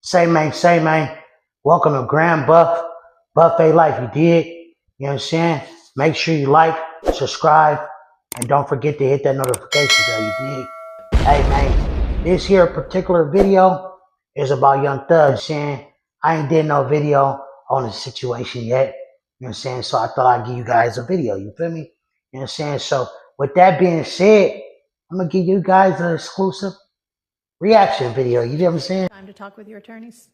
Say man. Welcome to Grand Buffet Life. You dig? You know what I'm saying? Make sure you like, subscribe, and don't forget to hit that notification bell. You dig? Hey man, this here particular video is about Young Thug. Saying I ain't did no video on the situation yet. You know what I'm saying? So I thought I'd give you guys a video. You feel me? You know what I'm saying? So with that being said, I'm gonna give you guys an exclusive reaction video. You know what I'm saying? Time to talk with your attorneys?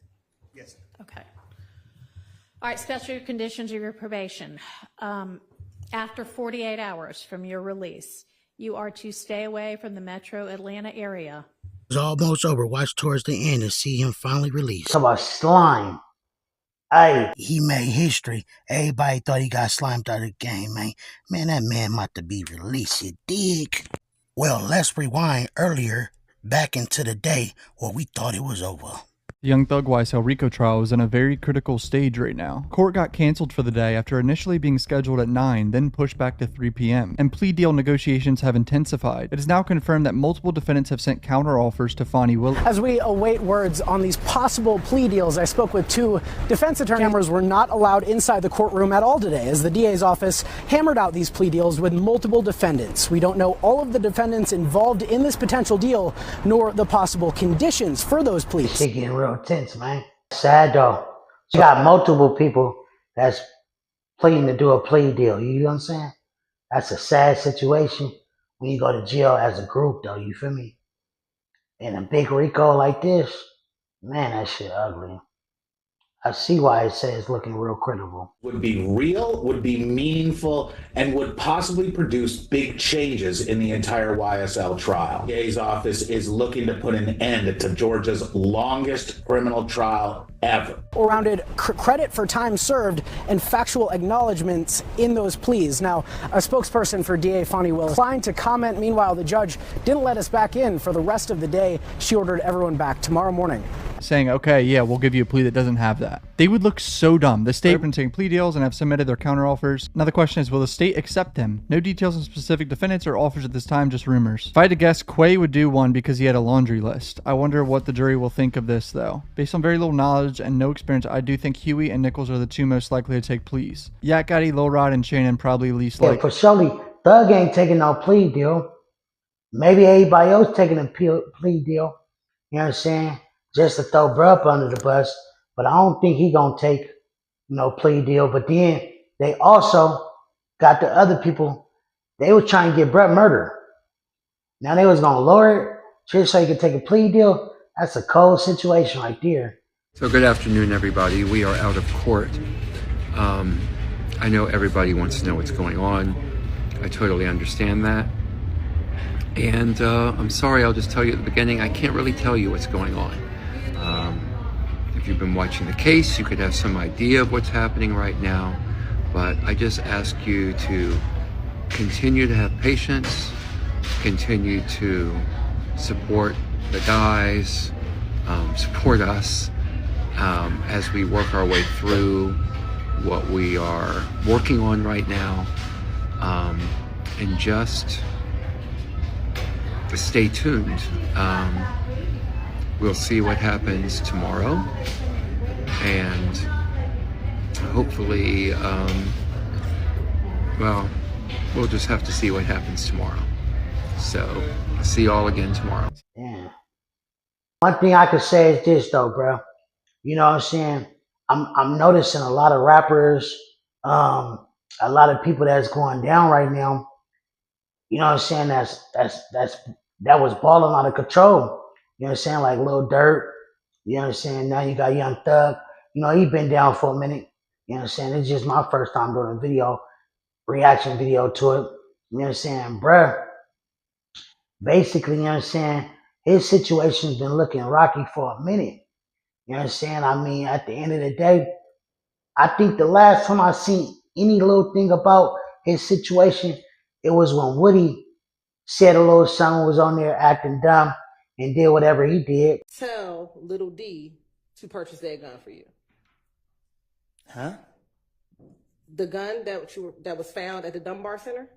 Yes. Okay. All right, special conditions of your probation. After 48 hours from your release, you are to stay away from the metro Atlanta area. It's almost over. Watch towards the end and see him finally released. Talk about slime. Hey, he made history. Everybody thought he got slimed out of the game, man. Man, that man about to be released, you dig? Well, let's rewind earlier, back into the day where we thought it was over. The Young Thug YSL Rico trial is in a very critical stage right now. Court got canceled for the day after initially being scheduled at 9, then pushed back to 3 p.m., and plea deal negotiations have intensified. It is now confirmed that multiple defendants have sent counteroffers to Fonnie Willis. As we await words on these possible plea deals, I spoke with two defense attorneys. Cameras were not allowed inside the courtroom at all today as the DA's office hammered out these plea deals with multiple defendants. We don't know all of the defendants involved in this potential deal, nor the possible conditions for those pleas. Shit getting real tense, man. Sad though. You got multiple people that's pleading to do a plea deal. You know what I'm saying? That's a sad situation when you go to jail as a group, though. You feel me? In a big Rico like this, man, that shit ugly. I see why it says it's looking real credible. Would be real, would be meaningful, and would possibly produce big changes in the entire YSL trial. The DA's office is looking to put an end to Georgia's longest criminal trial ever. Rounded credit for time served and factual acknowledgments in those pleas. Now, a spokesperson for DA Fonnie Willis declined to comment. Meanwhile, the judge didn't let us back in for the rest of the day. She ordered everyone back tomorrow morning. Saying, okay, yeah, we'll give you a plea that doesn't have that. They would look so dumb. The state have been taking plea deals and have submitted their counteroffers. Now the question is, will the state accept them? No details on specific defendants or offers at this time, just rumors. If I had to guess, Quay would do one because he had a laundry list. I wonder what the jury will think of this, though. Based on very little knowledge and no experience, I do think Huey and Nichols are the two most likely to take pleas. Yak Gotti, Lil Rod, and Shannon probably least likely. Yeah, for surely, Thug ain't taking no plea deal. Maybe everybody else taking a plea deal. You know what I'm saying? Just to throw bruh up under the bus, but I don't think he gonna take no plea deal. But then they also got the other people. They were trying to get bruh murdered. Now they was gonna lower it just so he could take a plea deal. That's a cold situation right there. So good afternoon, everybody. We are out of court. I know everybody wants to know what's going on. I totally understand that. And I'm sorry, I'll just tell you at the beginning, I can't really tell you what's going on. If you've been watching the case, you could have some idea of what's happening right now, but I just ask you to continue to have patience, continue to support the guys, support us as we work our way through what we are working on right now, and just stay tuned. We'll see what happens tomorrow, and hopefully, well, we'll just have to see what happens tomorrow. So, see you all again tomorrow. Yeah. One thing I could say is this though, bro. You know what I'm saying? I'm noticing a lot of rappers, a lot of people that's going down right now. You know what I'm saying? That was balling out of control. You know what I'm saying? Like Lil Durk. You know what I'm saying? Now you got Young Thug. You know, he been down for a minute. You know what I'm saying? It's just my first time doing a reaction video to it. You know what I'm saying? Bruh. Basically, you know what I'm saying? His situation's been looking rocky for a minute. You know what I'm saying? I mean, at the end of the day, I think the last time I seen any little thing about his situation, it was when Woody said a little something, was on there acting dumb and did whatever he did. Tell Little D to purchase that gun for you. Huh? The gun that was found at the Dunbar Center?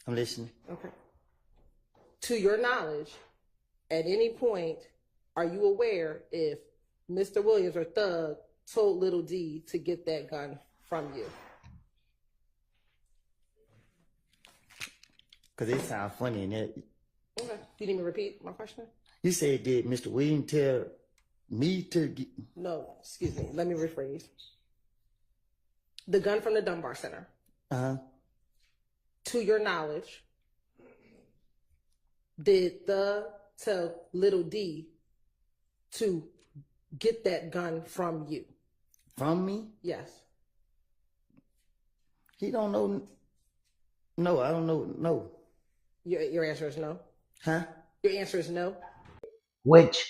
I'm listening. Okay. To your knowledge, at any point, Are you aware if Mr. Williams or Thug told Little D to get that gun from you? Because it sounds funny in that. Okay. You need me to repeat my question? You said, did Mr. Williams tell me to get... No, excuse me. Let me rephrase. The gun from the Dunbar Center. To your knowledge, did Thug tell Little D to get that gun from you? From me? Yes. He don't know. No, I don't know. No. Your answer is no? Huh? Your answer is no? Which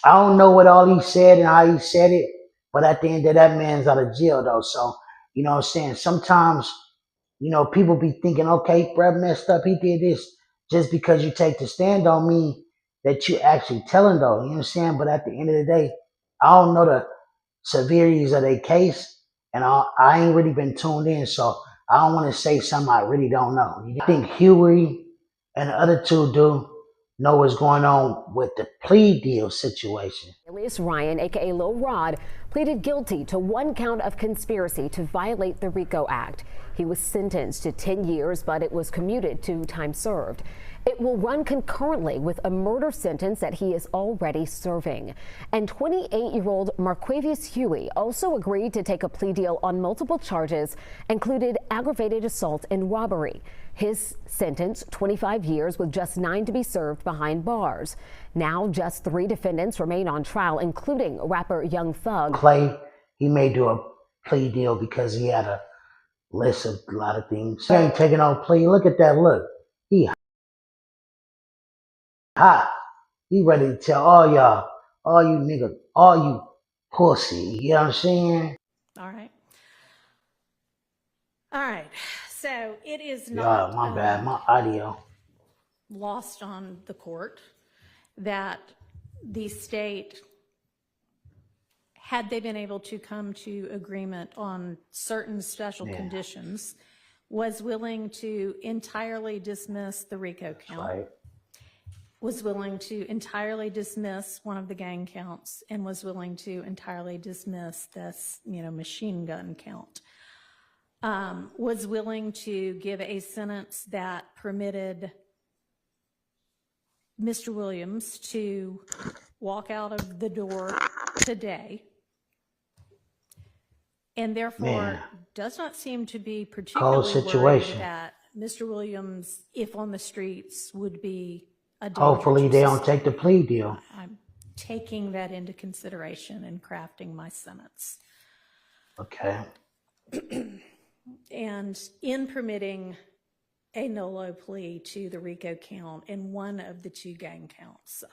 I don't know what all he said and how he said it, but at the end of that man's out of jail though. So, you know what I'm saying? Sometimes, you know, people be thinking, okay, Brett messed up, he did this. Just because you take the stand don't mean that you actually telling though. You know what I'm saying? But at the end of the day, I don't know the severities of their case, and I ain't really been tuned in, so I don't want to say something I really don't know. I think Huey and the other two do know what's going on with the plea deal situation. Elias Ryan, aka Lil Rod, pleaded guilty to 1 count of conspiracy to violate the RICO Act. He was sentenced to 10 years, but it was commuted to time served. It will run concurrently with a murder sentence that he is already serving. And 28-year-old Marquavius Huey also agreed to take a plea deal on multiple charges, included aggravated assault and robbery. His sentence, 25 years with just 9 to be served behind bars. Now just 3 defendants remain on trial, including rapper Young Thug. Clay, he may do a plea deal because he had a list of a lot of things. He ain't taking no plea. Look at that look. He hot. He ready to tell all y'all, all you niggas, all you pussy. You know what I'm saying? All right. All right. So it is Yeah, not my bad. My audio. lost on the court that the state, had they been able to come to agreement on certain special conditions, was willing to entirely dismiss the RICO count. Right. Was willing to entirely dismiss one of the gang counts, and was willing to entirely dismiss this, machine gun count. Was willing to give a sentence that permitted Mr. Williams to walk out of the door today, and therefore does not seem to be particularly worried that Mr. Williams, if on the streets, would be a danger. Hopefully they don't take the plea deal. I'm taking that into consideration in crafting my sentence. Okay. And in permitting a no-low plea to the RICO count in one of the 2 gang counts,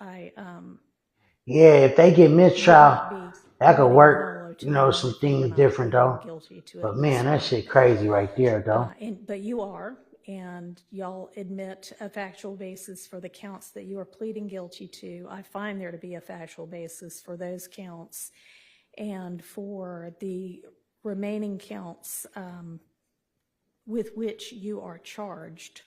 Yeah, if they get mistrial, that could work. Some things different though. But man, that shit crazy right there though. But you are, and y'all admit a factual basis for the counts that you are pleading guilty to. I find there to be a factual basis for those counts, and for the remaining counts with which you are charged.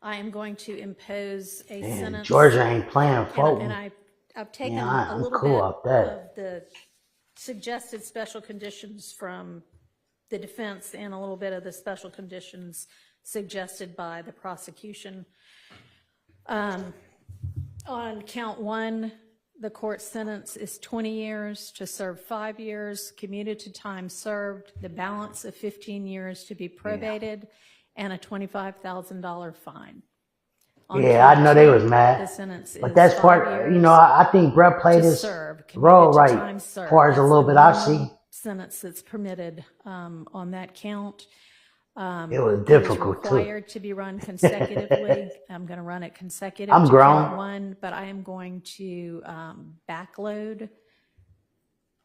I am going to impose a sentence. Georgia ain't playing football. And I've taken a I'm little cool bit of that. of the suggested special conditions from the defense and a little bit of the special conditions suggested by the prosecution. On count 1, the court sentence is 20 years to serve 5 years, commuted to time served, the balance of 15 years to be probated, and a $25,000 fine. I know they was mad. The sentence But is that's 5 part, years I think Brett played his role right, as far as a little bit I see. Sentence that's permitted on that count. It was difficult too. Required to be run consecutively. I'm going to run it consecutive. I'm to grown. Count 1, but I am going to backload.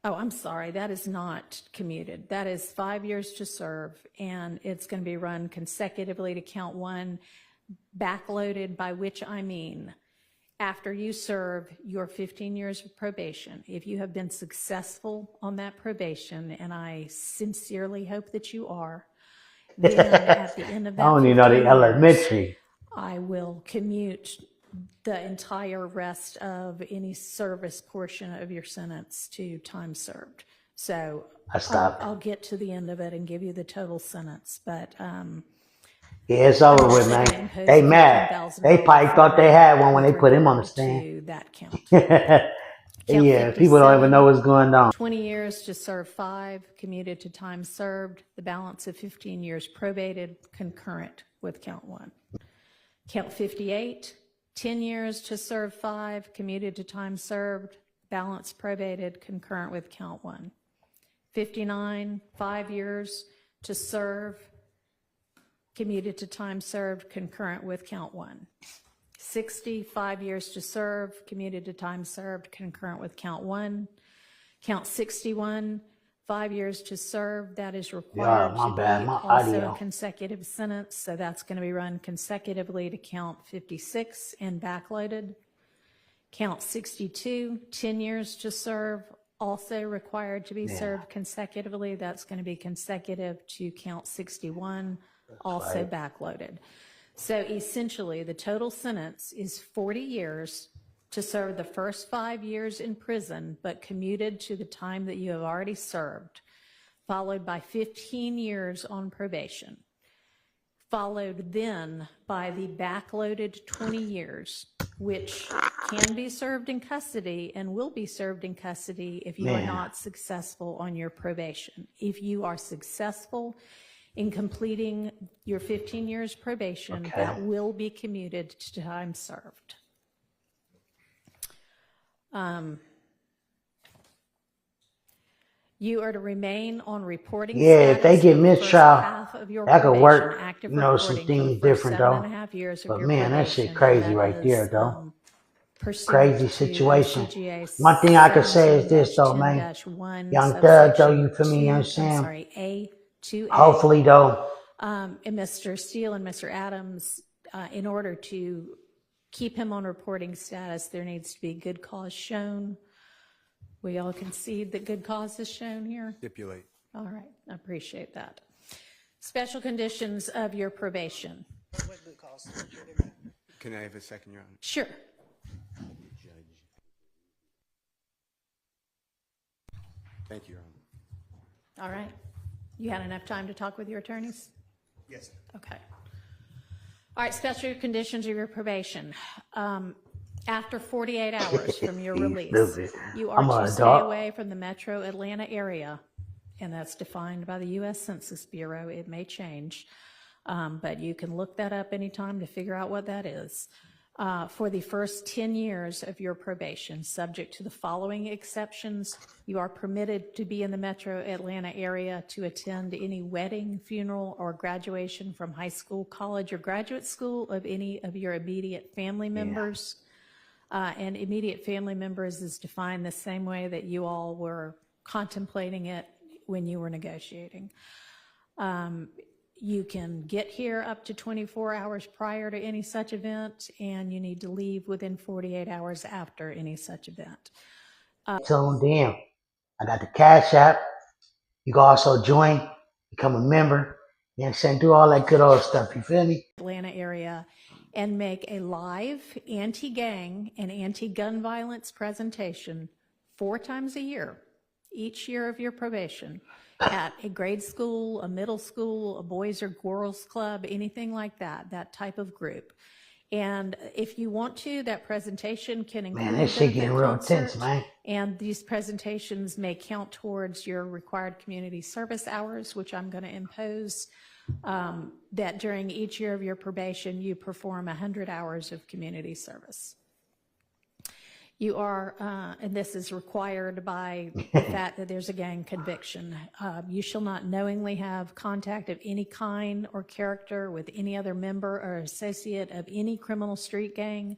Oh, I'm sorry. That is not commuted. That is 5 years to serve, and it's going to be run consecutively to count 1, backloaded, by which I mean after you serve your 15 years of probation. If you have been successful on that probation, and I sincerely hope that you are, then at the end of that I don't even know the elementary. I will commute the entire rest of any service portion of your sentence to time served. So I stopped. I'll get to the end of it and give you the total sentence, but Yeah, it's over with, man. They mad. They probably thought they had one when they put him on the stand. that count. Yeah, people don't even know what's going on. 20 years to serve 5, commuted to time served. The balance of 15 years probated, concurrent with count 1. Count 58, 10 years to serve 5, commuted to time served. Balance probated, concurrent with count 1. 59, 5 years to serve, commuted to time served, concurrent with count 1. 60, 5 years to serve, commuted to time served, concurrent with count 1. Count 61, 5 years to serve, that is required to be also a consecutive sentence, so that's going to be run consecutively to count 56 and backloaded. Count 62, 10 years to serve, also required to be served consecutively, that's going to be consecutive to count 61, also backloaded. So essentially, the total sentence is 40 years to serve the first 5 years in prison, but commuted to the time that you have already served, followed by 15 years on probation, followed then by the backloaded 20 years, which can be served in custody and will be served in custody if you are not successful on your probation. If you are successful in completing your 15 years probation, that will be commuted to time served. You are to remain on reporting status. If they get mistrial, that could work. Active You know, some things different though. But man, that shit crazy right there though. Crazy situation. One thing I could say is this though, man. Young Thug though, you feel me? You know what I'm saying? Hopefully though. And Mr. Steele and Mr. Adams, in order to keep him on reporting status, there needs to be good cause shown. We all concede that good cause is shown here? Stipulate. All right, I appreciate that. Special conditions of your probation. What good cause? Can I have a second, Your Honor? Sure. Thank you, Your Honor. All right. You had enough time to talk with your attorneys? Yes, sir. Okay. All right, special conditions of your probation. After 48 hours from your release, you are to stay away from the metro Atlanta area, and that's defined by the U.S. Census Bureau. It may change, but you can look that up anytime to figure out what that is. For the first 10 years of your probation, subject to the following exceptions, you are permitted to be in the metro Atlanta area to attend any wedding, funeral, or graduation from high school, college, or graduate school of any of your immediate family members. And immediate family members is defined the same way that you all were contemplating it when you were negotiating. You can get here up to 24 hours prior to any such event, and you need to leave within 48 hours after any such event. Tuned in. I got the Cash App. You can also join, become a member, you know what I'm saying? Do all that good old stuff, you feel me? Atlanta area, and make a live anti-gang and anti-gun violence presentation 4 times a year, each year of your probation, at a grade school, a middle school, a boys or girls club, anything like that, that type of group. And if you want to, that presentation can include Man, this shit getting real intense, man. And these presentations may count towards your required community service hours, which I'm going to impose, that during each year of your probation, you perform 100 hours of community service. You are, and this is required by the fact that there's a gang conviction. You shall not knowingly have contact of any kind or character with any other member or associate of any criminal street gang.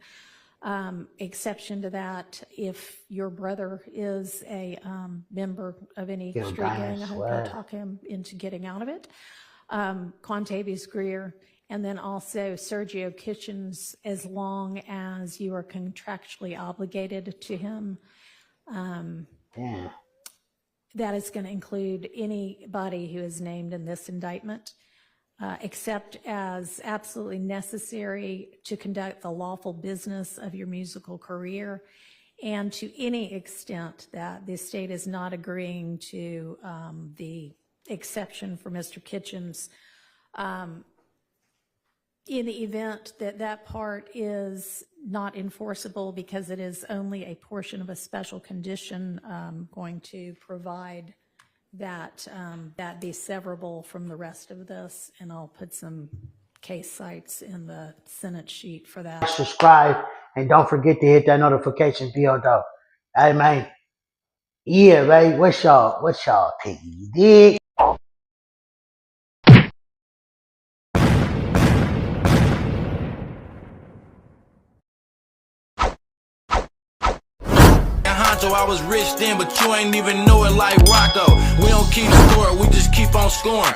Exception to that, if your brother is a member of any street gang, I hope I'll talk him into getting out of it. Quantavious Greer, and then also Sergio Kitchens, as long as you are contractually obligated to him. That is going to include anybody who is named in this indictment. except as absolutely necessary to conduct the lawful business of your musical career, and to any extent that the state is not agreeing to the exception for Mr. Kitchens, in the event that that part is not enforceable because it is only a portion of a special condition, going to provide that that be severable from the rest of this, and I'll put some case sites in the Senate sheet for that. Subscribe and don't forget to hit that notification bell though. Hey man, yeah, right. What's y'all take? You dig? I was rich then, but you ain't even know it like Rocco. We don't keep score, we just keep on scoring.